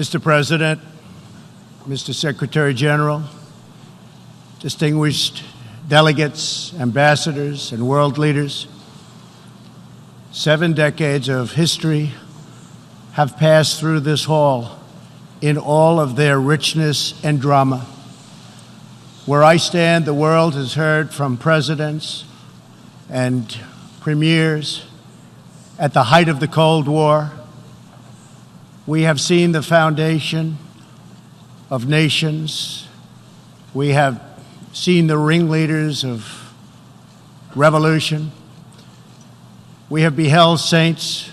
Mr. President, Mr. Secretary General, distinguished delegates, ambassadors, and world leaders, 7 decades of history have passed through this hall in all of their richness and drama. Where I stand, the world has heard from presidents and premiers at the height of the Cold War. We have seen the foundation of nations. We have seen the ringleaders of revolution. We have beheld saints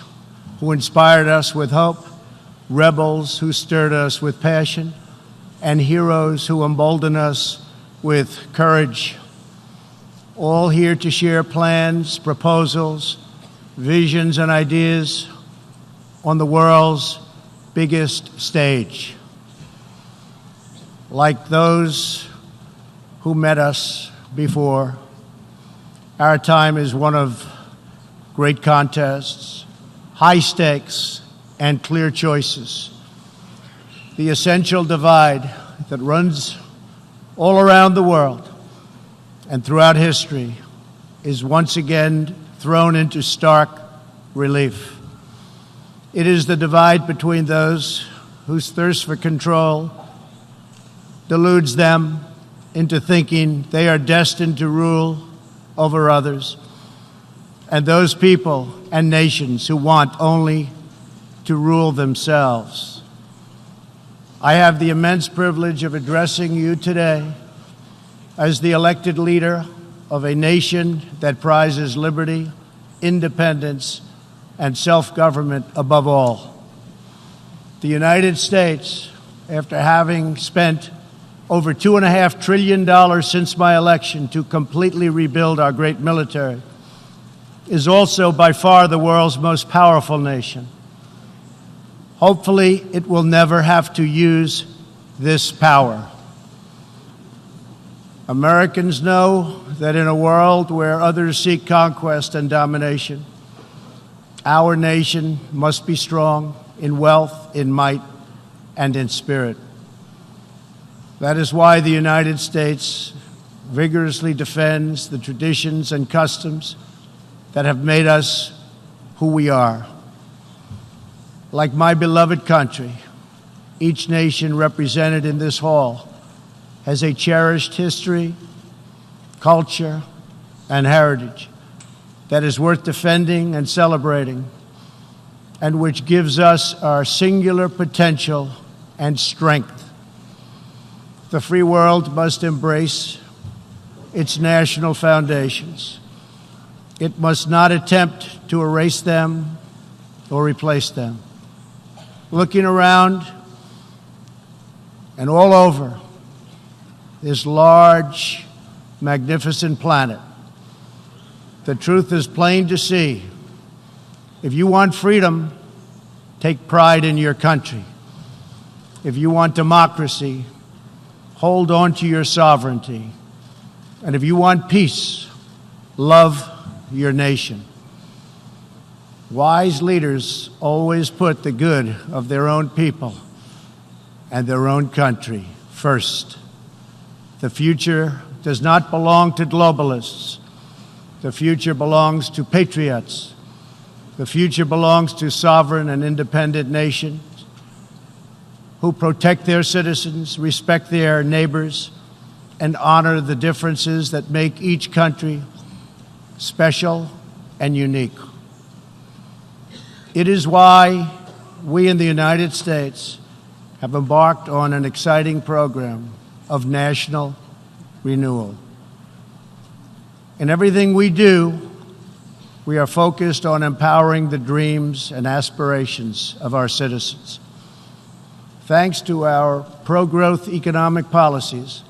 who inspired us with hope, rebels who stirred us with passion, and heroes who emboldened us with courage, all here to share plans, proposals, visions, and ideas on the world's biggest stage. Like those who met us before, our time is one of great contests, high stakes, and clear choices. The essential divide that runs all around the world and throughout history is once again thrown into stark relief. It is the divide between those whose thirst for control deludes them into thinking they are destined to rule over others, and those people and nations who want only to rule themselves. I have the immense privilege of addressing you today as the elected leader of a nation that prizes liberty, independence, and self-government above all. The United States, after having spent over $2.5 trillion since my election to completely rebuild our great military, is also by far the world's most powerful nation. Hopefully, it will never have to use this power. Americans know that in a world where others seek conquest and domination, our nation must be strong in wealth, in might, and in spirit. That is why the United States vigorously defends the traditions and customs that have made us who we are. Like my beloved country, each nation represented in this hall has a cherished history, culture, and heritage that is worth defending and celebrating, and which gives us our singular potential and strength. The free world must embrace its national foundations. It must not attempt to erase them or replace them. Looking around and all over this large, magnificent planet, the truth is plain to see. If you want freedom, take pride in your country. If you want democracy, hold on to your sovereignty. And if you want peace, love your nation. Wise leaders always put the good of their own people and their own country first. The future does not belong to globalists. The future belongs to patriots. The future belongs to sovereign and independent nations who protect their citizens, respect their neighbors, and honor the differences that make each country special and unique. It is why we in the United States have embarked on an exciting program of national renewal. In everything we do, we are focused on empowering the dreams and aspirations of our citizens. Thanks to our pro-growth economic policies,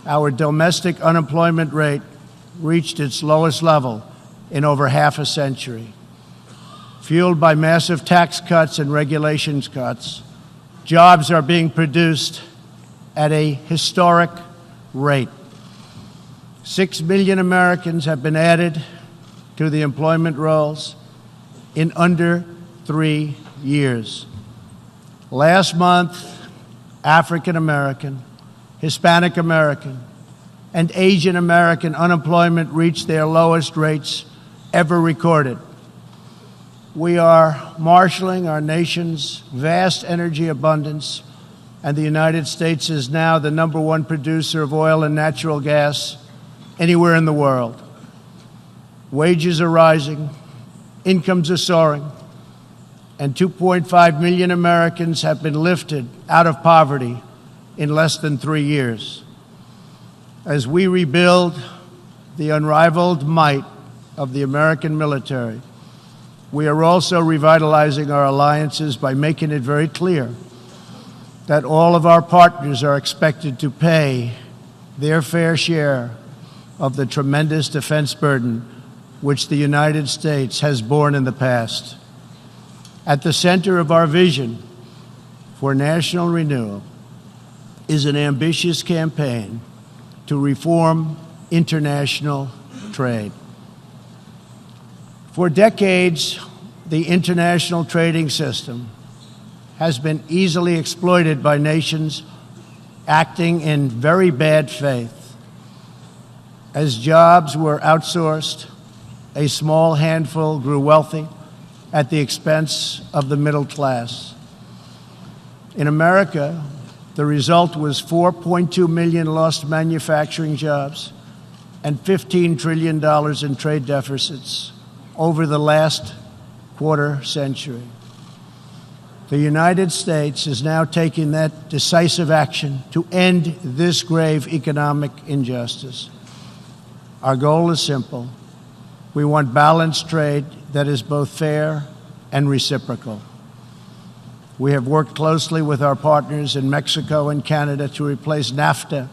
our domestic unemployment rate reached its lowest level in over half a century. Fueled by massive tax cuts and regulations cuts, jobs are being produced at a historic rate. 6 million Americans have been added to the employment rolls in under 3 years. Last month, African American, Hispanic American, and Asian American unemployment reached their lowest rates ever recorded. We are marshaling our nation's vast energy abundance, and the United States is now the #1 producer of oil and natural gas anywhere in the world. Wages are rising, incomes are soaring, and 2.5 million Americans have been lifted out of poverty in less than 3 years. As we rebuild the unrivaled might of the American military, we are also revitalizing our alliances by making it very clear that all of our partners are expected to pay their fair share of the tremendous defense burden which the United States has borne in the past. At the center of our vision for national renewal is an ambitious campaign to reform international trade. For decades, the international trading system has been easily exploited by nations acting in very bad faith. As jobs were outsourced, a small handful grew wealthy at the expense of the middle class. In America, the result was 4.2 million lost manufacturing jobs and $15 trillion in trade deficits over the last quarter century. The United States is now taking that decisive action to end this grave economic injustice. Our goal is simple. We want balanced trade that is both fair and reciprocal. We have worked closely with our partners in Mexico and Canada to replace NAFTA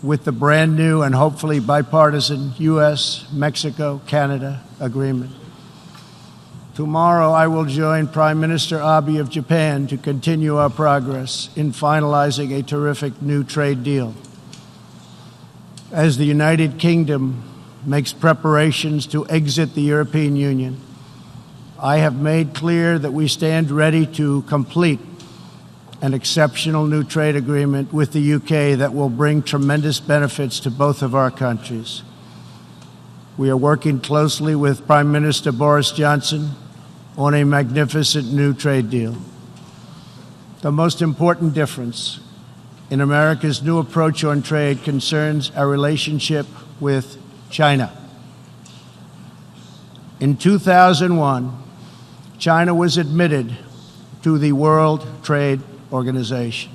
with the brand new and hopefully bipartisan U.S.-Mexico-Canada agreement. Tomorrow, I will join Prime Minister Abe of Japan to continue our progress in finalizing a terrific new trade deal. As the United Kingdom makes preparations to exit the European Union, I have made clear that we stand ready to complete an exceptional new trade agreement with the UK that will bring tremendous benefits to both of our countries. We are working closely with Prime Minister Boris Johnson on a magnificent new trade deal. The most important difference in America's new approach on trade concerns our relationship with China. In 2001, China was admitted to the World Trade Organization.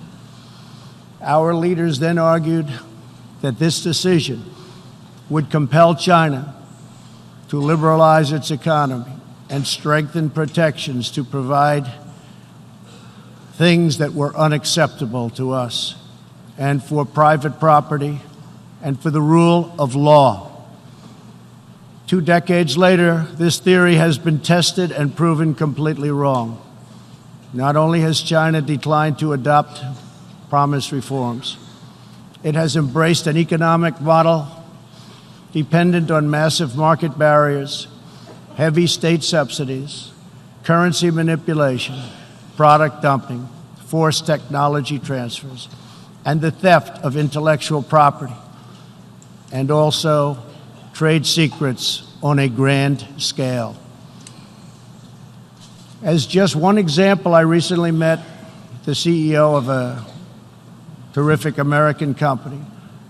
Our leaders then argued that this decision would compel China to liberalize its economy and strengthen protections to provide things that were unacceptable to us, and for private property, and for the rule of law. 2 decades later, this theory has been tested and proven completely wrong. Not only has China declined to adopt promised reforms, it has embraced an economic model dependent on massive market barriers, heavy state subsidies, currency manipulation, product dumping, forced technology transfers, and the theft of intellectual property, and also trade secrets on a grand scale. As just one example, I recently met the CEO of a terrific American company,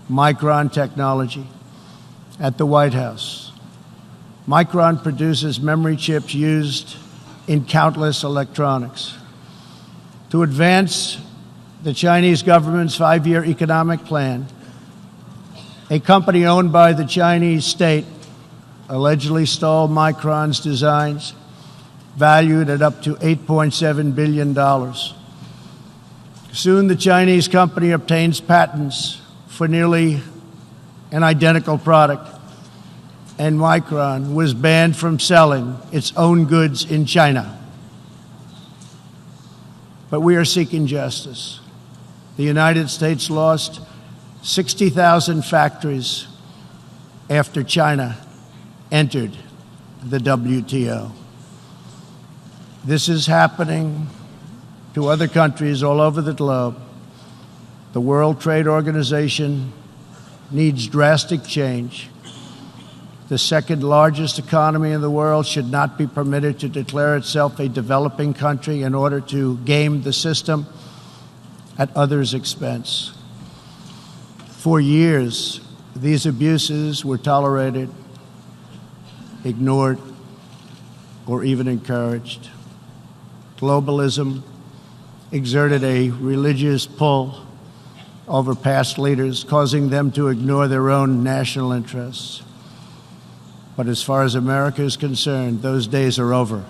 Micron Technology, at the White House. Micron produces memory chips used in countless electronics. To advance the Chinese government's 5-year economic plan, a company owned by the Chinese state allegedly stole Micron's designs, valued at up to $8.7 billion. Soon, the Chinese company obtains patents for nearly an identical product, and Micron was banned from selling its own goods in China. But we are seeking justice. The United States lost 60,000 factories after China entered the WTO. This is happening to other countries all over the globe. The World Trade Organization needs drastic change. The second largest economy in the world should not be permitted to declare itself a developing country in order to game the system at others' expense. For years, these abuses were tolerated, ignored, or even encouraged. Globalism exerted a religious pull over past leaders, causing them to ignore their own national interests. But as far as America is concerned, those days are over.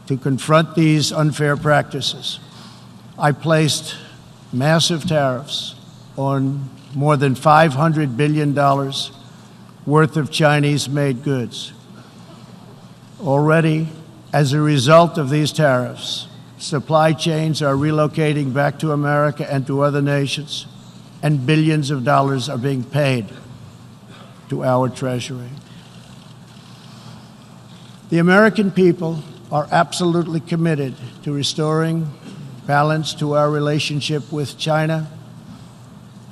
To confront these unfair practices, I placed massive tariffs on more than $500 billion worth of Chinese-made goods. Already, as a result of these tariffs, supply chains are relocating back to America and to other nations, and billions of dollars are being paid to our Treasury. The American people are absolutely committed to restoring balance to our relationship with China.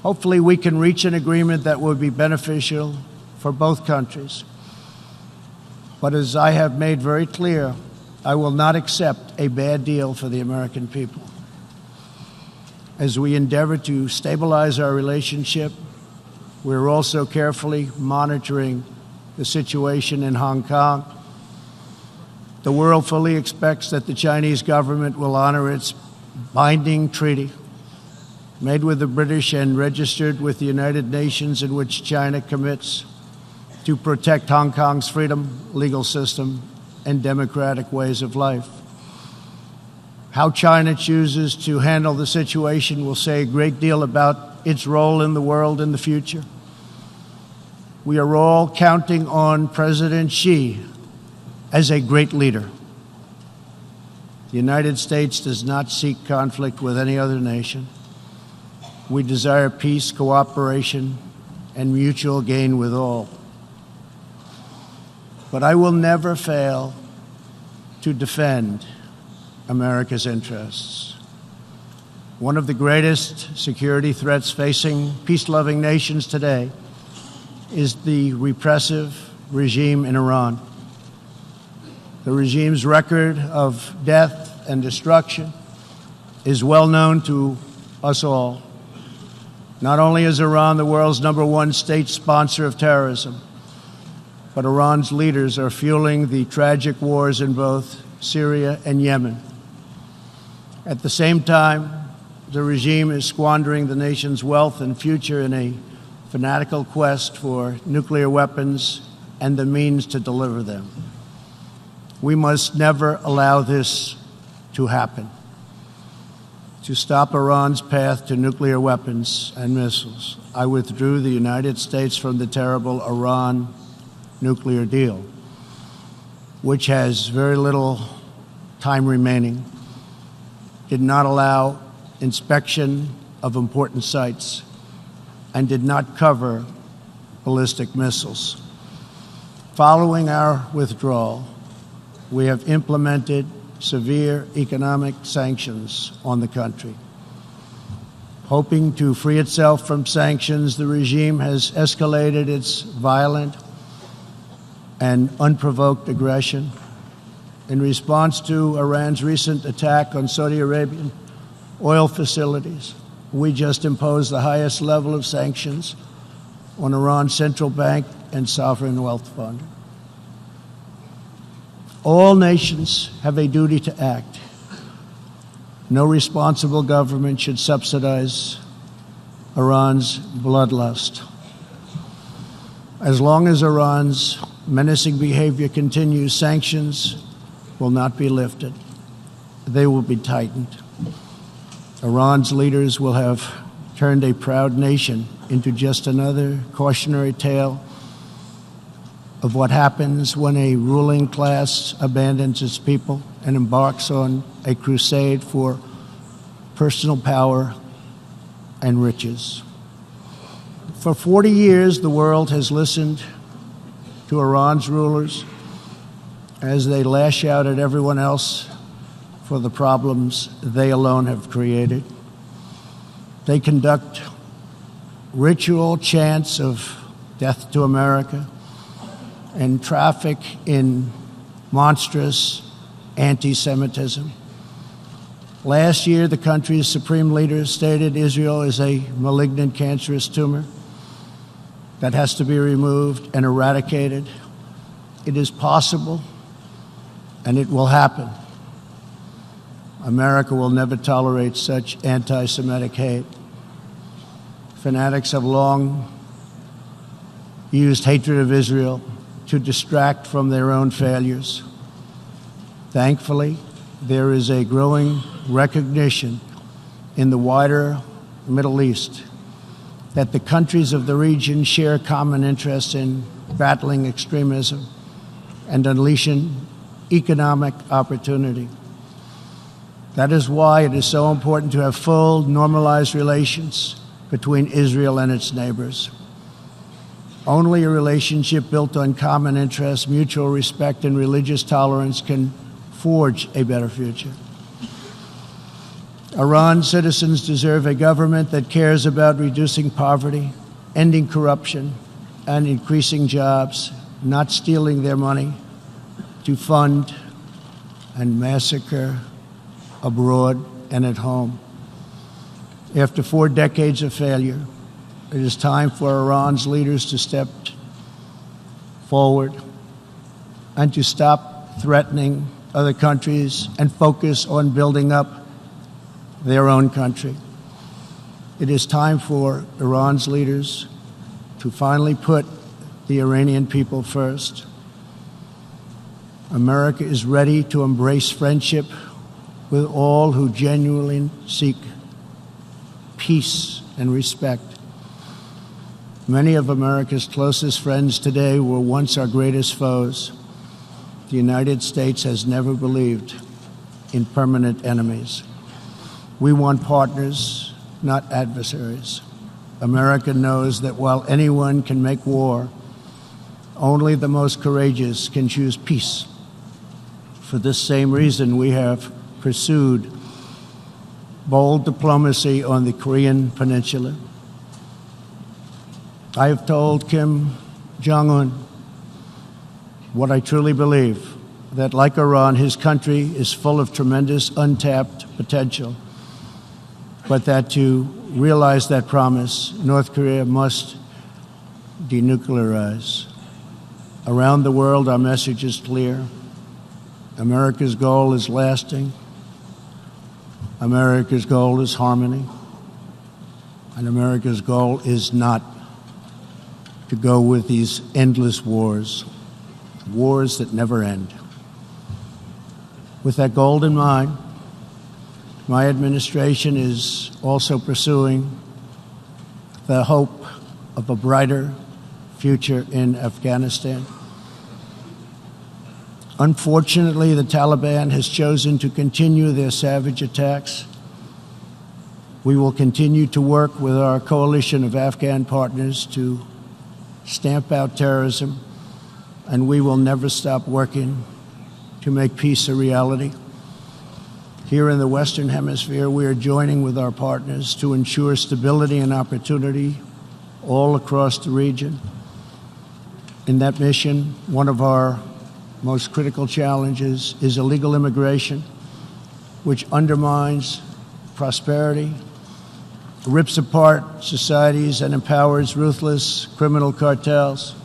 Hopefully, we can reach an agreement that will be beneficial for both countries. But as I have made very clear, I will not accept a bad deal for the American people. As we endeavor to stabilize our relationship, we're also carefully monitoring the situation in Hong Kong. The world fully expects that the Chinese government will honor its binding treaty made with the British and registered with the United Nations, in which China commits to protect Hong Kong's freedom, legal system, and democratic ways of life. How China chooses to handle the situation will say a great deal about its role in the world in the future. We are all counting on President Xi as a great leader. The United States does not seek conflict with any other nation. We desire peace, cooperation, and mutual gain with all. But I will never fail to defend America's interests. One of the greatest security threats facing peace-loving nations today is the repressive regime in Iran. The regime's record of death and destruction is well known to us all. Not only is Iran the world's #1 state sponsor of terrorism, but Iran's leaders are fueling the tragic wars in both Syria and Yemen. At the same time, the regime is squandering the nation's wealth and future in a fanatical quest for nuclear weapons and the means to deliver them. We must never allow this to happen. To stop Iran's path to nuclear weapons and missiles, I withdrew the United States from the terrible Iran nuclear deal, which has very little time remaining, did not allow inspection of important sites, and did not cover ballistic missiles. Following our withdrawal, we have implemented severe economic sanctions on the country. Hoping to free itself from sanctions, the regime has escalated its violent and unprovoked aggression. In response to Iran's recent attack on Saudi Arabian oil facilities, we just imposed the highest level of sanctions on Iran's central bank and sovereign wealth fund. All nations have a duty to act. No responsible government should subsidize Iran's bloodlust. As long as Iran's menacing behavior continues, sanctions will not be lifted. They will be tightened. Iran's leaders will have turned a proud nation into just another cautionary tale of what happens when a ruling class abandons its people and embarks on a crusade for personal power and riches. For 40 years, the world has listened to Iran's rulers as they lash out at everyone else for the problems they alone have created. They conduct ritual chants of death to America and traffic in monstrous anti-Semitism. Last year, the country's supreme leaders stated Israel is a malignant, cancerous tumor that has to be removed and eradicated. It is possible, and it will happen. America will never tolerate such anti-Semitic hate. Fanatics have long used hatred of Israel to distract from their own failures. Thankfully, there is a growing recognition in the wider Middle East that the countries of the region share common interests in battling extremism and unleashing economic opportunity. That is why it is so important to have full, normalized relations between Israel and its neighbors. Only a relationship built on common interests, mutual respect, and religious tolerance can forge a better future. Iran's citizens deserve a government that cares about reducing poverty, ending corruption, and increasing jobs, not stealing their money to fund and massacre abroad and at home. After 4 decades of failure, it is time for Iran's leaders to step forward and to stop threatening other countries and focus on building up their own country. It is time for Iran's leaders to finally put the Iranian people first. America is ready to embrace friendship with all who genuinely seek peace and respect. Many of America's closest friends today were once our greatest foes. The United States has never believed in permanent enemies. We want partners, not adversaries. America knows that while anyone can make war, only the most courageous can choose peace. For this same reason, we have pursued bold diplomacy on the Korean Peninsula. I have told Kim Jong-un what I truly believe, that like Iran, his country is full of tremendous untapped potential, but that to realize that promise, North Korea must denuclearize. Around the world, our message is clear. America's goal is lasting. America's goal is harmony. And America's goal is not to go with these endless wars that never end. With that goal in mind, my administration is also pursuing the hope of a brighter future in Afghanistan. Unfortunately, the Taliban has chosen to continue their savage attacks. We will continue to work with our coalition of Afghan partners to stamp out terrorism, and we will never stop working to make peace a reality. Here in the Western Hemisphere, we are joining with our partners to ensure stability and opportunity all across the region. In that mission, one of our most critical challenges is illegal immigration, which undermines prosperity, rips apart societies, and empowers ruthless criminal cartels.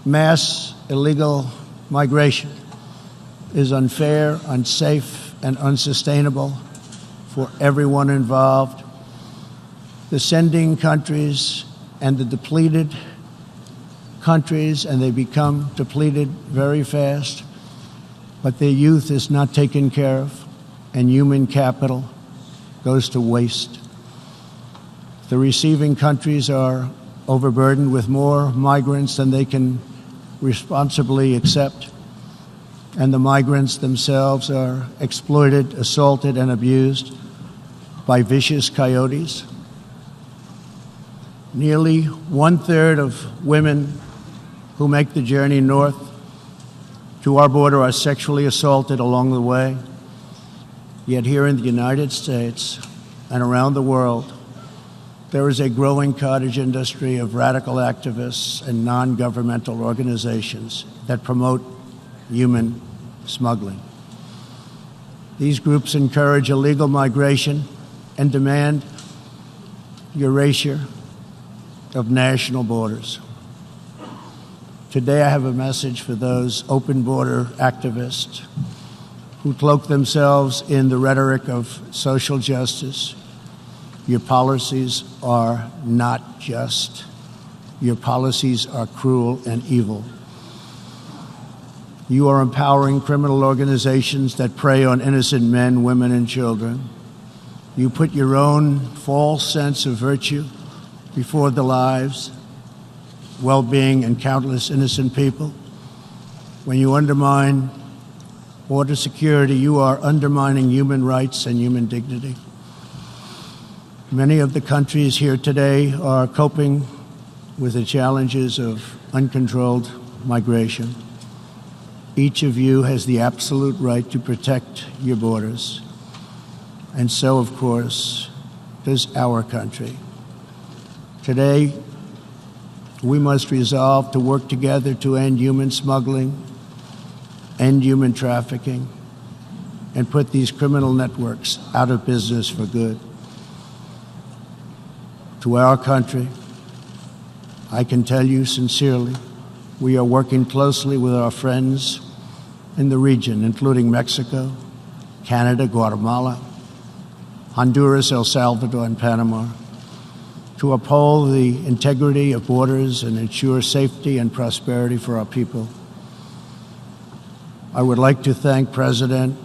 Mass illegal migration is unfair, unsafe, and unsustainable for everyone involved. The sending countries and the depleted countries, and they become depleted very fast, but their youth is not taken care of, and human capital goes to waste. The receiving countries are overburdened with more migrants than they can responsibly accept, and the migrants themselves are exploited, assaulted, and abused by vicious coyotes. Nearly 1/3 of women who make the journey north to our border are sexually assaulted along the way. Yet here in the United States and around the world, there is a growing cottage industry of radical activists and non-governmental organizations that promote human smuggling. These groups encourage illegal migration and demand erasure of national borders. Today I have a message for those open border activists who cloak themselves in the rhetoric of social justice. Your policies are not just. Your policies are cruel and evil. You are empowering criminal organizations that prey on innocent men, women, and children. You put your own false sense of virtue before the lives, well-being, and countless innocent people. When you undermine border security, you are undermining human rights and human dignity. Many of the countries here today are coping with the challenges of uncontrolled migration. Each of you has the absolute right to protect your borders. And so, of course, does our country. Today, we must resolve to work together to end human smuggling, end human trafficking, and put these criminal networks out of business for good. To our country, I can tell you sincerely, we are working closely with our friends in the region, including Mexico, Canada, Guatemala, Honduras, El Salvador, and Panama, to uphold the integrity of borders and ensure safety and prosperity for our people. I would like to thank President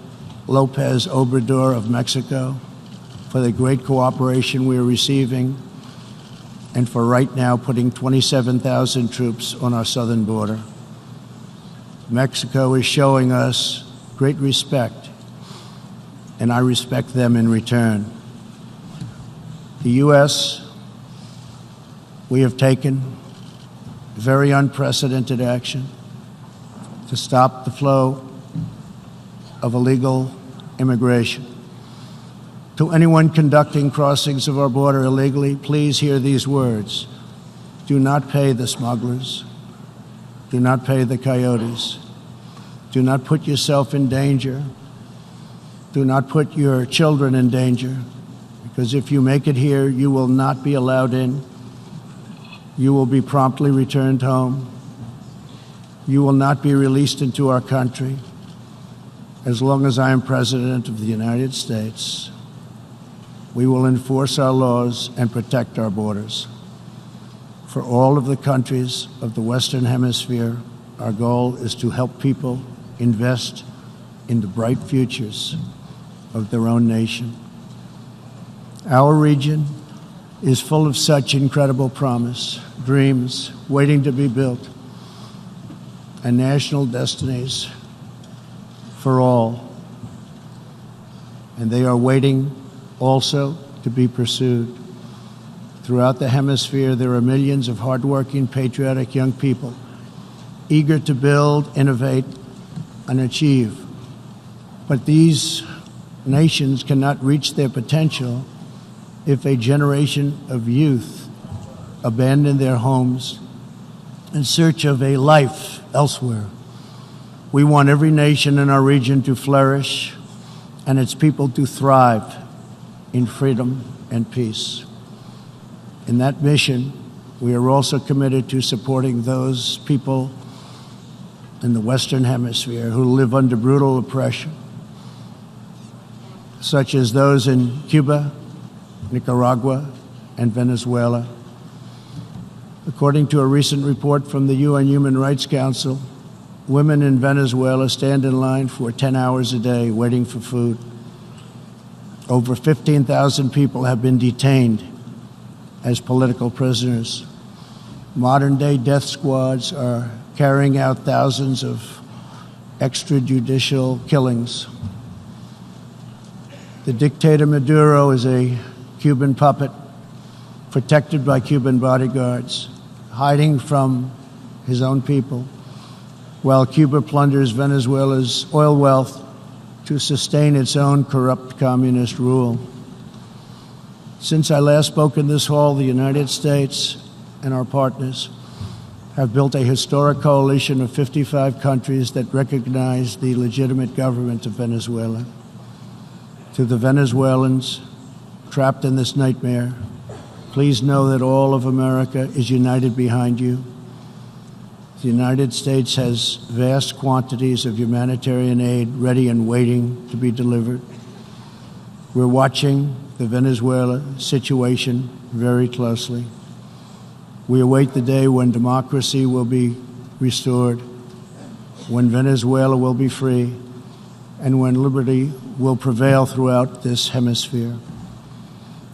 López Obrador of Mexico for the great cooperation we are receiving and for right now putting 27,000 troops on our southern border. Mexico is showing us great respect, and I respect them in return. The U.S., we have taken very unprecedented action to stop the flow of illegal immigration. To anyone conducting crossings of our border illegally, please hear these words. Do not pay the smugglers. Do not pay the coyotes. Do not put yourself in danger. Do not put your children in danger, because if you make it here, you will not be allowed in. You will be promptly returned home. You will not be released into our country. As long as I am President of the United States, we will enforce our laws and protect our borders. For all of the countries of the Western Hemisphere, our goal is to help people invest in the bright futures of their own nation. Our region is full of such incredible promise, dreams waiting to be built, and national destinies for all. And they are waiting also to be pursued. Throughout the hemisphere, there are millions of hardworking, patriotic young people eager to build, innovate, and achieve. But these nations cannot reach their potential if a generation of youth abandon their homes in search of a life elsewhere. We want every nation in our region to flourish and its people to thrive in freedom and peace. In that mission, we are also committed to supporting those people in the Western Hemisphere who live under brutal oppression, such as those in Cuba, Nicaragua, and Venezuela. According to a recent report from the UN Human Rights Council, women in Venezuela stand in line for 10 hours a day waiting for food. Over 15,000 people have been detained as political prisoners. Modern-day death squads are carrying out thousands of extrajudicial killings. The dictator Maduro is a Cuban puppet protected by Cuban bodyguards, hiding from his own people, while Cuba plunders Venezuela's oil wealth to sustain its own corrupt communist rule. Since I last spoke in this hall, the United States and our partners have built a historic coalition of 55 countries that recognize the legitimate government of Venezuela. To the Venezuelans trapped in this nightmare, please know that all of America is united behind you. The United States has vast quantities of humanitarian aid ready and waiting to be delivered. We're watching the Venezuela situation very closely. We await the day when democracy will be restored, when Venezuela will be free, and when liberty will prevail throughout this hemisphere.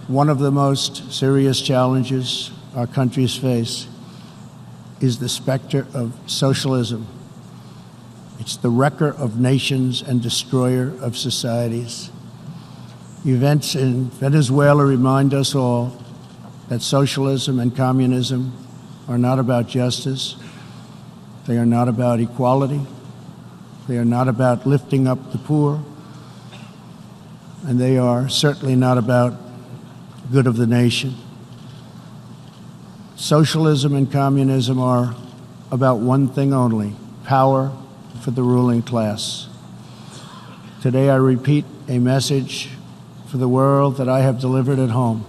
One of the most serious challenges our countries face is the specter of socialism. It's the wrecker of nations and destroyer of societies. Events in Venezuela remind us all that socialism and communism are not about justice. They are not about equality. They are not about lifting up the poor. And they are certainly not about good of the nation. Socialism and communism are about one thing only: power for the ruling class. Today I repeat a message for the world that I have delivered at home.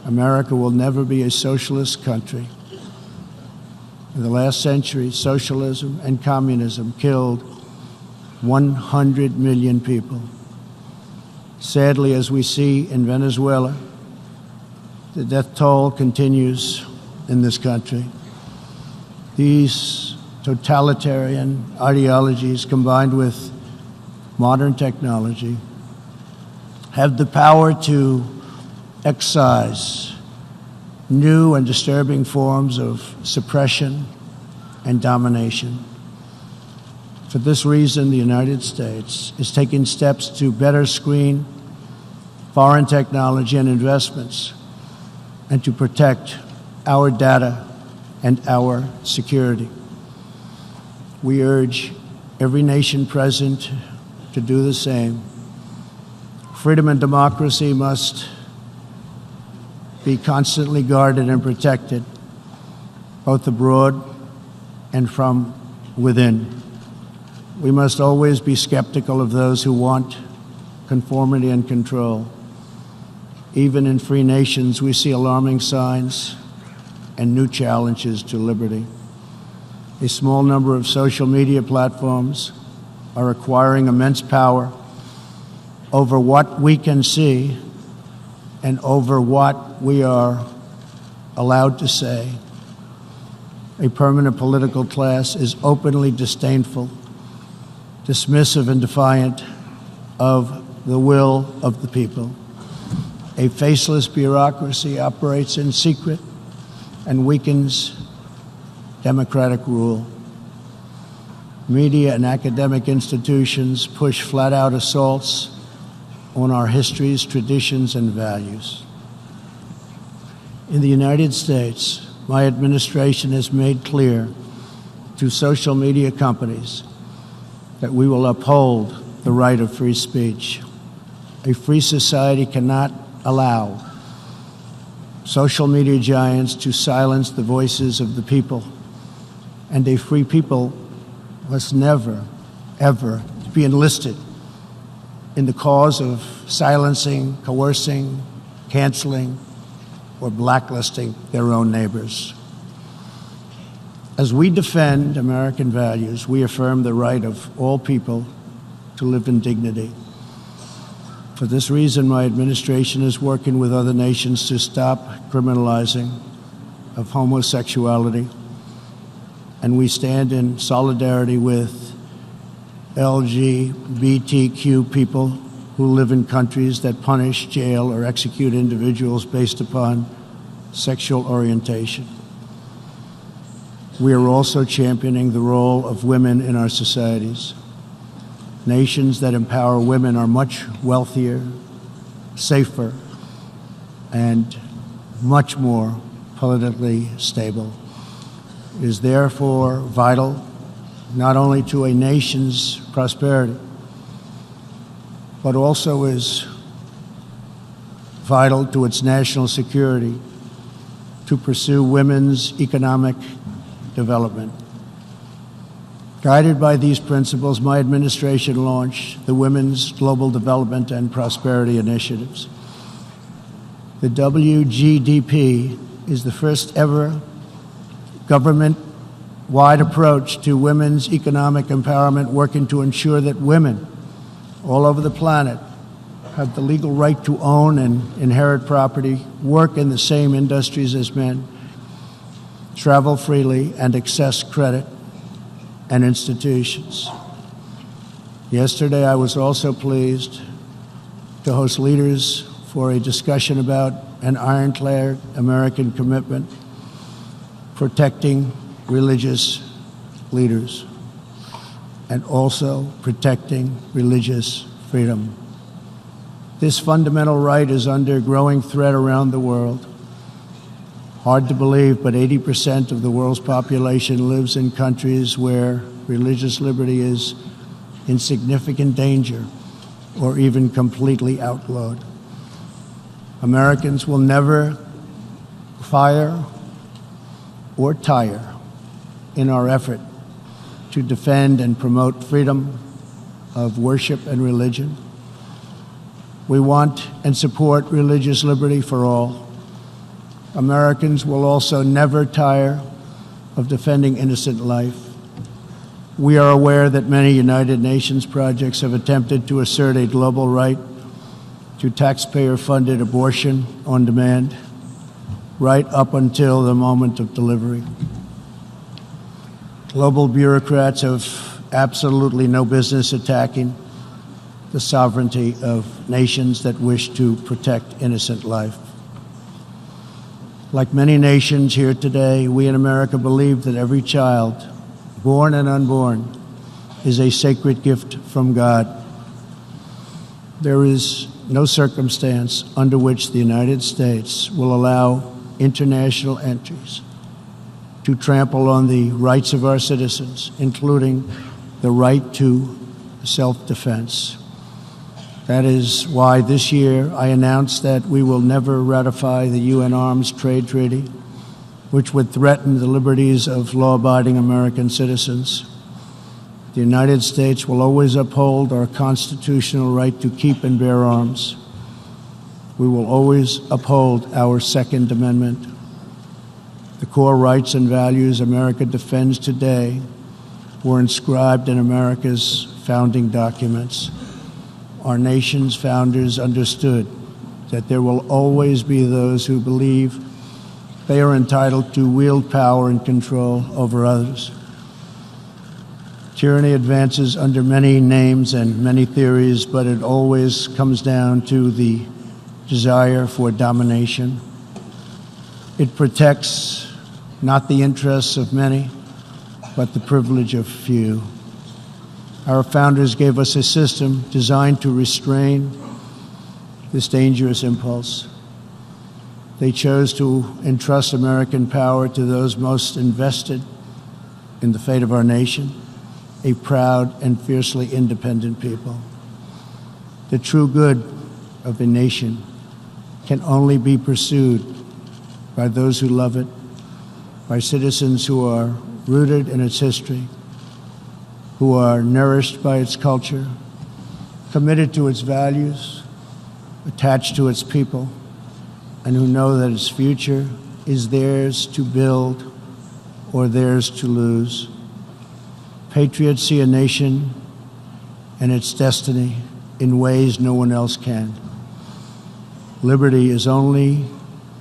America will never be a socialist country. In the last century, socialism and communism killed 100 million people. Sadly, as we see in Venezuela, the death toll continues in this country. These totalitarian ideologies, combined with modern technology, have the power to excise new and disturbing forms of suppression and domination. For this reason, the United States is taking steps to better screen foreign technology and investments and to protect our data and our security. We urge every nation present to do the same. Freedom and democracy must be constantly guarded and protected, both abroad and from within. We must always be skeptical of those who want conformity and control. Even in free nations, we see alarming signs and new challenges to liberty. A small number of social media platforms are acquiring immense power over what we can see and over what we are allowed to say. A permanent political class is openly disdainful, dismissive, and defiant of the will of the people. A faceless bureaucracy operates in secret and weakens democratic rule. Media and academic institutions push flat-out assaults on our histories, traditions, and values. In the United States, my administration has made clear to social media companies that we will uphold the right of free speech. A free society cannot allow social media giants to silence the voices of the people, and a free people must never, ever be enlisted in the cause of silencing, coercing, canceling, or blacklisting their own neighbors. As we defend American values, we affirm the right of all people to live in dignity. For this reason, my administration is working with other nations to stop criminalizing of homosexuality, and we stand in solidarity with LGBTQ people who live in countries that punish, jail, or execute individuals based upon sexual orientation. We are also championing the role of women in our societies. Nations that empower women are much wealthier, safer, and much more politically stable. It is therefore vital not only to a nation's prosperity, but also is vital to its national security to pursue women's economic development. Guided by these principles, my administration launched the Women's Global Development and Prosperity Initiatives. The WGDP is the first ever government-wide approach to women's economic empowerment, working to ensure that women all over the planet have the legal right to own and inherit property, work in the same industries as men, travel freely, and access credit and institutions. Yesterday, I was also pleased to host leaders for a discussion about an ironclad American commitment protecting religious leaders and also protecting religious freedom. This fundamental right is under growing threat around the world. Hard to believe, but 80% of the world's population lives in countries where religious liberty is in significant danger or even completely outlawed. Americans will never fire or tire in our effort to defend and promote freedom of worship and religion. We want and support religious liberty for all. Americans will also never tire of defending innocent life. We are aware that many United Nations projects have attempted to assert a global right to taxpayer-funded abortion on demand, right up until the moment of delivery. Global bureaucrats have absolutely no business attacking the sovereignty of nations that wish to protect innocent life. Like many nations here today, we in America believe that every child, born and unborn, is a sacred gift from God. There is no circumstance under which the United States will allow international entries to trample on the rights of our citizens, including the right to self-defense. That is why this year I announced that we will never ratify the UN Arms Trade Treaty, which would threaten the liberties of law-abiding American citizens. The United States will always uphold our constitutional right to keep and bear arms. We will always uphold our Second Amendment. The core rights and values America defends today were inscribed in America's founding documents. Our nation's founders understood that there will always be those who believe they are entitled to wield power and control over others. Tyranny advances under many names and many theories, but it always comes down to the desire for domination. It protects not the interests of many, but the privilege of few. Our founders gave us a system designed to restrain this dangerous impulse. They chose to entrust American power to those most invested in the fate of our nation, a proud and fiercely independent people. The true good of a nation can only be pursued by those who love it, by citizens who are rooted in its history, who are nourished by its culture, committed to its values, attached to its people, and who know that its future is theirs to build or theirs to lose. Patriots see a nation and its destiny in ways no one else can. Liberty is only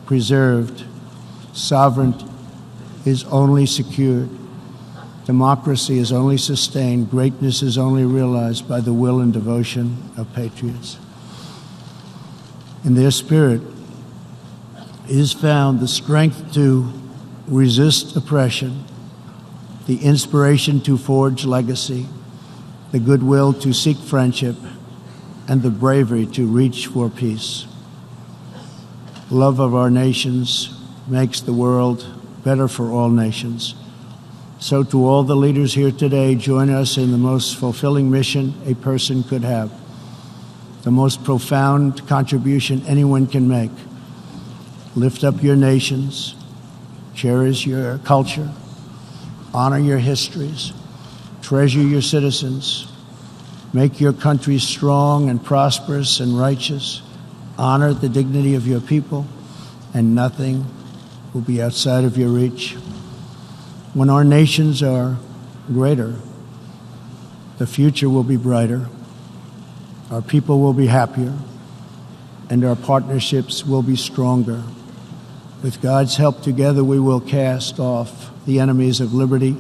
preserved, sovereignty is only secured, democracy is only sustained, greatness is only realized by the will and devotion of patriots. In their spirit is found the strength to resist oppression, the inspiration to forge legacy, the goodwill to seek friendship, and the bravery to reach for peace. Love of our nations makes the world better for all nations. So to all the leaders here today, join us in the most fulfilling mission a person could have. the most profound contribution anyone can make. Lift up your nations, cherish your culture, honor your histories, treasure your citizens, make your country strong and prosperous and righteous, honor the dignity of your people, and nothing will be outside of your reach. When our nations are greater, the future will be brighter, our people will be happier, and our partnerships will be stronger. With God's help, together we will cast off the enemies of liberty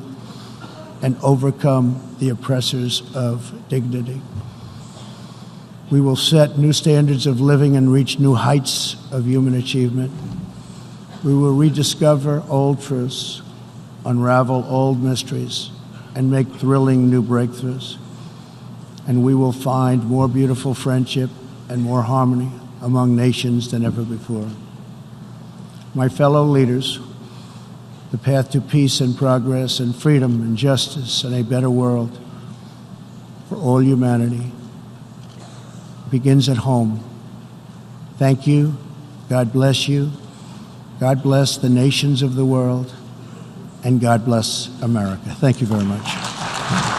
and overcome the oppressors of dignity. We will set new standards of living and reach new heights of human achievement. We will rediscover old truths, unravel old mysteries, and make thrilling new breakthroughs. And we will find more beautiful friendship and more harmony among nations than ever before. My fellow leaders, the path to peace and progress and freedom and justice and a better world for all humanity begins at home. Thank you. God bless you. God bless the nations of the world. And God bless America. Thank you very much.